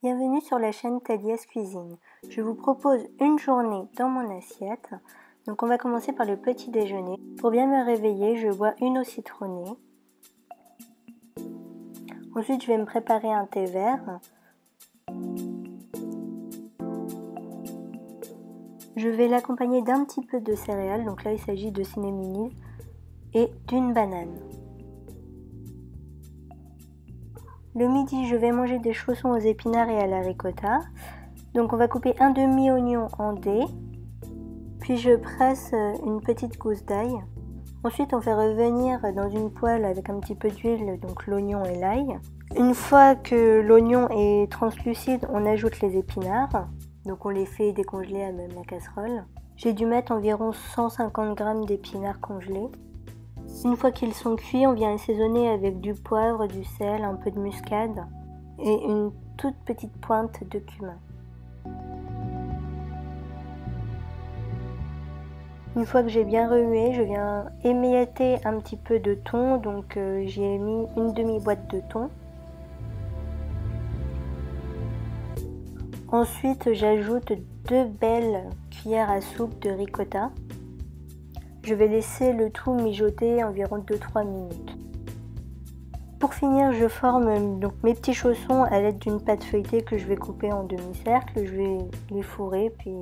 Bienvenue sur la chaîne Thalia's Cuisine. Je vous propose une journée dans mon assiette. Donc on va commencer par le petit déjeuner. Pour bien me réveiller, je bois une eau citronnée. Ensuite, je vais me préparer un thé vert. Je vais l'accompagner d'un petit peu de céréales. Donc là, il s'agit de cinnamomum et d'une banane. Le midi, je vais manger des chaussons aux épinards et à la ricotta. Donc on va couper un demi-oignon en dés. Puis je presse une petite gousse d'ail. Ensuite, on fait revenir dans une poêle avec un petit peu d'huile, donc l'oignon et l'ail. Une fois que l'oignon est translucide, on ajoute les épinards. Donc on les fait décongeler à même la casserole. J'ai dû mettre environ 150 g d'épinards congelés. Une fois qu'ils sont cuits, on vient assaisonner avec du poivre, du sel, un peu de muscade et une toute petite pointe de cumin. Une fois que j'ai bien remué, je viens émietter un petit peu de thon, donc j'y ai mis une demi-boîte de thon. Ensuite, j'ajoute 2 belles cuillères à soupe de ricotta. Je vais laisser le tout mijoter environ 2-3 minutes. Pour finir, je forme donc mes petits chaussons à l'aide d'une pâte feuilletée que je vais couper en demi-cercle. Je vais les fourrer puis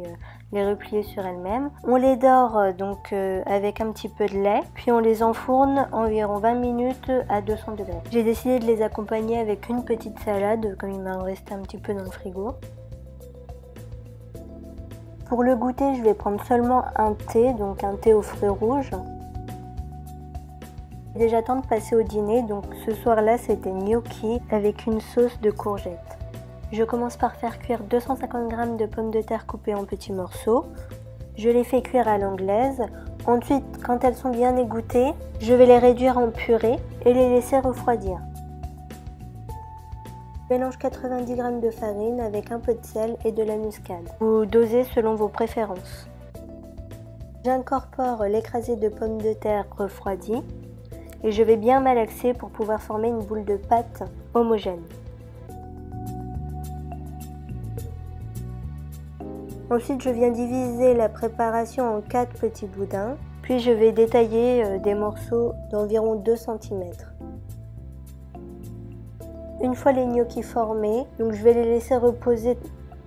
les replier sur elles-mêmes. On les dore donc avec un petit peu de lait, puis on les enfourne environ 20 minutes à 200 degrés. J'ai décidé de les accompagner avec une petite salade, comme il m'en restait un petit peu dans le frigo. Pour le goûter, je vais prendre seulement un thé, donc un thé aux fruits rouges. Il est déjà temps de passer au dîner, donc ce soir-là c'était gnocchi avec une sauce de courgettes. Je commence par faire cuire 250 g de pommes de terre coupées en petits morceaux. Je les fais cuire à l'anglaise. Ensuite, quand elles sont bien égouttées, je vais les réduire en purée et les laisser refroidir. Je mélange 90 g de farine avec un peu de sel et de la muscade. Vous dosez selon vos préférences. J'incorpore l'écrasé de pommes de terre refroidies et je vais bien malaxer pour pouvoir former une boule de pâte homogène. Ensuite, je viens diviser la préparation en 4 petits boudins, puis je vais détailler des morceaux d'environ 2 cm. Une fois les gnocchis formés, donc je vais les laisser reposer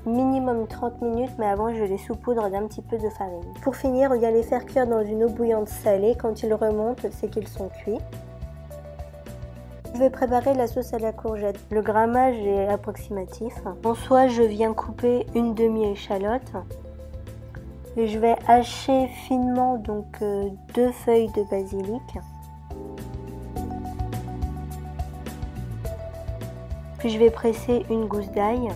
minimum 30 minutes, mais avant je les saupoudre d'un petit peu de farine. Pour finir, il y a les faire cuire dans une eau bouillante salée. Quand ils remontent, c'est qu'ils sont cuits. Je vais préparer la sauce à la courgette. Le grammage est approximatif. En soi, je viens couper une demi-échalote et je vais hacher finement donc 2 feuilles de basilic. Puis je vais presser une gousse d'ail.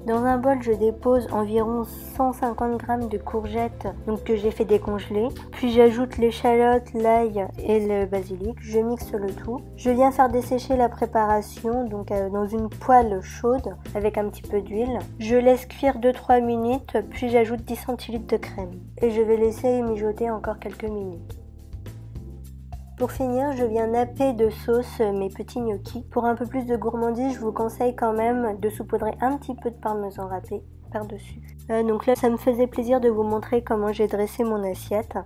Dans un bol, je dépose environ 150 g de courgettes donc que j'ai fait décongeler. Puis j'ajoute l'échalote, l'ail et le basilic. Je mixe le tout. Je viens faire dessécher la préparation donc dans une poêle chaude avec un petit peu d'huile. Je laisse cuire 2-3 minutes, puis j'ajoute 10 cl de crème. Et je vais laisser mijoter encore quelques minutes. Pour finir, je viens napper de sauce mes petits gnocchis. Pour un peu plus de gourmandise, je vous conseille quand même de saupoudrer un petit peu de parmesan râpé par-dessus. Donc là, ça me faisait plaisir de vous montrer comment j'ai dressé mon assiette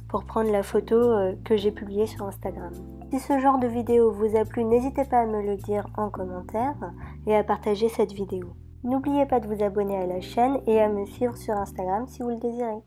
pour prendre la photo que j'ai publiée sur Instagram. Si ce genre de vidéo vous a plu, n'hésitez pas à me le dire en commentaire et à partager cette vidéo. N'oubliez pas de vous abonner à la chaîne et à me suivre sur Instagram si vous le désirez.